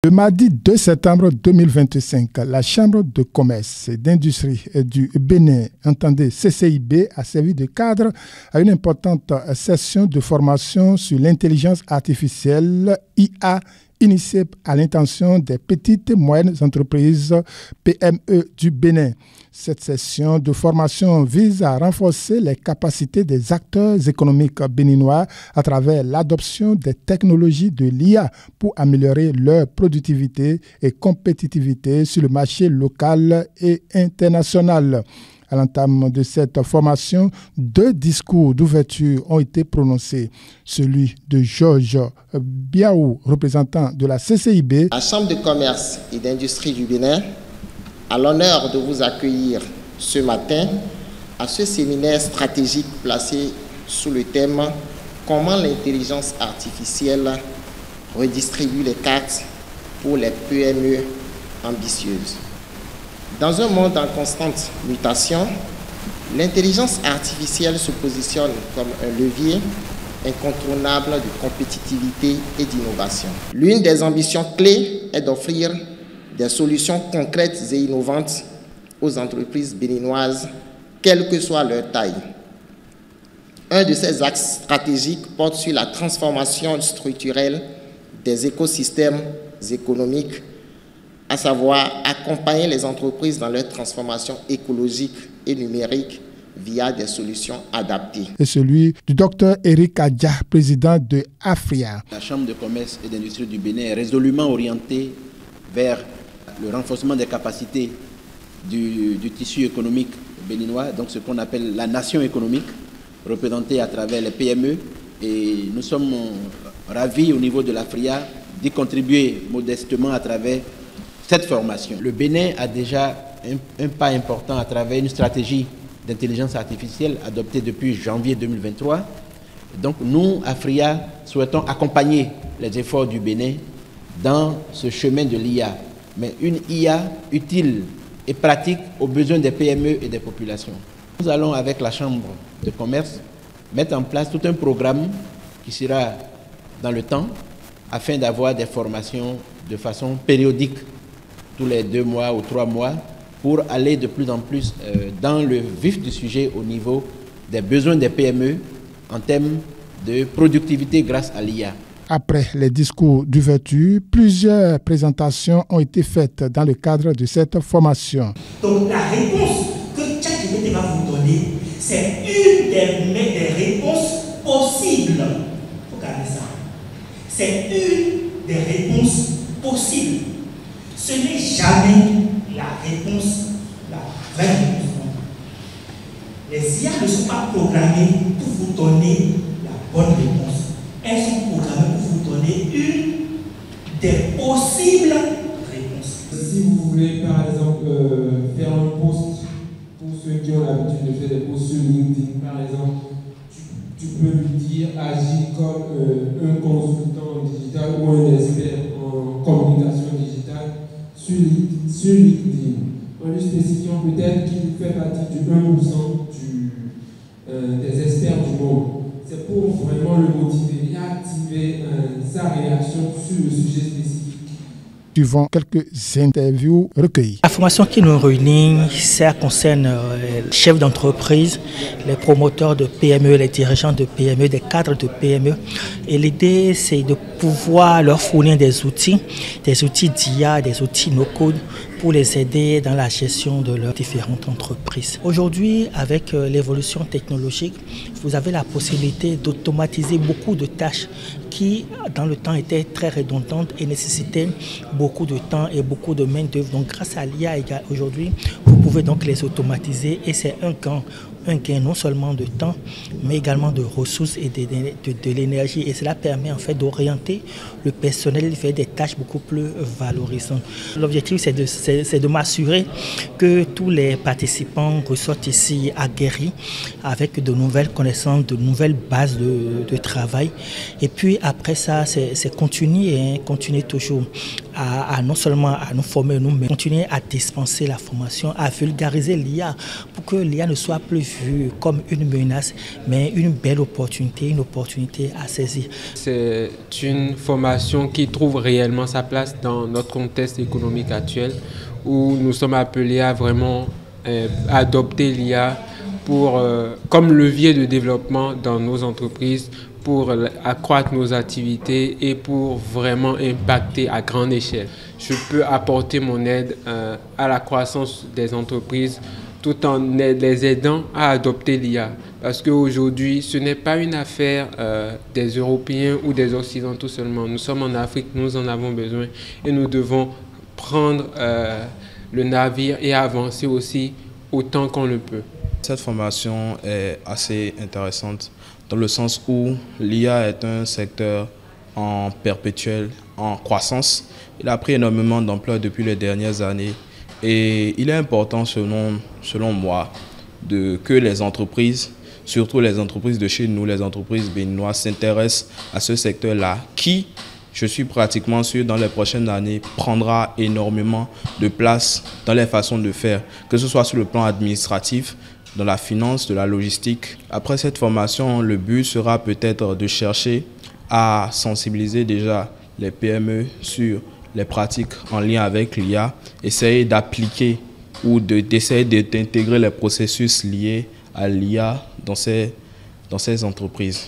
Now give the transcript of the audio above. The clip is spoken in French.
Le mardi 2 septembre 2025, la Chambre de commerce et d'industrie du Bénin, entendez CCIB, a servi de cadre à une importante session de formation sur l'intelligence artificielle IA initiée à l'intention des petites et moyennes entreprises PME du Bénin. Cette session de formation vise à renforcer les capacités des acteurs économiques béninois à travers l'adoption des technologies de l'IA pour améliorer leur productivité et compétitivité sur le marché local et international. À l'entame de cette formation, 2 discours d'ouverture ont été prononcés. Celui de Georges Biaou, représentant de la CCIB. La Chambre de commerce et d'industrie du Bénin a l'honneur de vous accueillir ce matin à ce séminaire stratégique placé sous le thème « Comment l'intelligence artificielle redistribue les cartes pour les PME ambitieuses ». Dans un monde en constante mutation, l'intelligence artificielle se positionne comme un levier incontournable de compétitivité et d'innovation. L'une des ambitions clés est d'offrir des solutions concrètes et innovantes aux entreprises béninoises, quelle que soit leur taille. Un de ces axes stratégiques porte sur la transformation structurelle des écosystèmes économiques, à savoir accompagner les entreprises dans leur transformation écologique et numérique via des solutions adaptées. Et celui du Dr Eric Adja, président de AFRIA. La Chambre de commerce et d'industrie du Bénin est résolument orientée vers le renforcement des capacités du tissu économique béninois, donc ce qu'on appelle la nation économique, représentée à travers les PME. Et nous sommes ravis au niveau de l'AFRIA d'y contribuer modestement à travers cette formation. Le Bénin a déjà un pas important à travers une stratégie d'intelligence artificielle adoptée depuis janvier 2023. Donc nous, AFRIA, souhaitons accompagner les efforts du Bénin dans ce chemin de l'IA, mais une IA utile et pratique aux besoins des PME et des populations. Nous allons, avec la Chambre de commerce, mettre en place tout un programme qui sera dans le temps afin d'avoir des formations de façon périodique, tous les 2 mois ou 3 mois, pour aller de plus en plus dans le vif du sujet au niveau des besoins des PME en termes de productivité grâce à l'IA. Après les discours d'ouverture, plusieurs présentations ont été faites dans le cadre de cette formation. Donc la réponse que ChatGPT va vous donner, c'est une des réponses possibles. Regardez ça. C'est une des réponses possibles. Ce n'est jamais la réponse, la vraie réponse. Les IA ne sont pas programmées pour vous donner la bonne réponse. Elles sont programmées pour vous donner une des possibles réponses. Si vous voulez par exemple faire un post, pour ceux qui ont l'habitude de faire des posts sur LinkedIn par exemple, tu peux lui dire agis comme un consultant digital ou un expert en communication digitale sur LinkedIn, en lui spécifiant peut-être qu'il fait partie du 1% des experts du monde. C'est pour vraiment le motiver et activer sa réaction sur le sujet spécifique. Suivant quelques interviews recueillies. La formation qui nous réunit, ça concerne les chefs d'entreprise, les promoteurs de PME, les dirigeants de PME, des cadres de PME. Et l'idée, c'est de pouvoir leur fournir des outils d'IA, des outils no-code pour les aider dans la gestion de leurs différentes entreprises. Aujourd'hui, avec l'évolution technologique, vous avez la possibilité d'automatiser beaucoup de tâches qui, dans le temps, étaient très redondantes et nécessitaient beaucoup de temps et beaucoup de main-d'œuvre. Donc, grâce à l'IA, aujourd'hui, vous pouvez donc les automatiser et c'est un gain non seulement de temps, mais également de ressources et de l'énergie. Et cela permet en fait d'orienter le personnel vers des tâches beaucoup plus valorisantes. L'objectif, c'est de m'assurer que tous les participants ressortent ici aguerris avec de nouvelles connaissances, de nouvelles bases de travail. Et puis après ça, c'est continuer toujours à non seulement à nous former nous, mais continuer à dispenser la formation, à vulgariser l'IA pour que l'IA ne soit plus vue comme une menace, mais une belle opportunité, une opportunité à saisir. C'est une formation qui trouve réellement sa place dans notre contexte économique actuel où nous sommes appelés à vraiment adopter l'IA comme levier de développement dans nos entreprises, pour accroître nos activités et pour vraiment impacter à grande échelle. Je peux apporter mon aide à la croissance des entreprises tout en les aidant à adopter l'IA. Parce qu'aujourd'hui, ce n'est pas une affaire des Européens ou des Occidentaux seulement. Nous sommes en Afrique, nous en avons besoin et nous devons prendre le navire et avancer aussi autant qu'on le peut. Cette formation est assez intéressante dans le sens où l'IA est un secteur en perpétuelle, en croissance. Il a pris énormément d'ampleur depuis les dernières années et il est important selon moi que les entreprises, surtout les entreprises de chez nous, les entreprises béninoises, s'intéressent à ce secteur-là qui, je suis pratiquement sûr, dans les prochaines années, prendra énormément de place dans les façons de faire, que ce soit sur le plan administratif, dans la finance, de la logistique. Après cette formation, le but sera peut-être de chercher à sensibiliser déjà les PME sur les pratiques en lien avec l'IA, essayer d'appliquer ou d'essayer d'intégrer les processus liés à l'IA dans ces entreprises.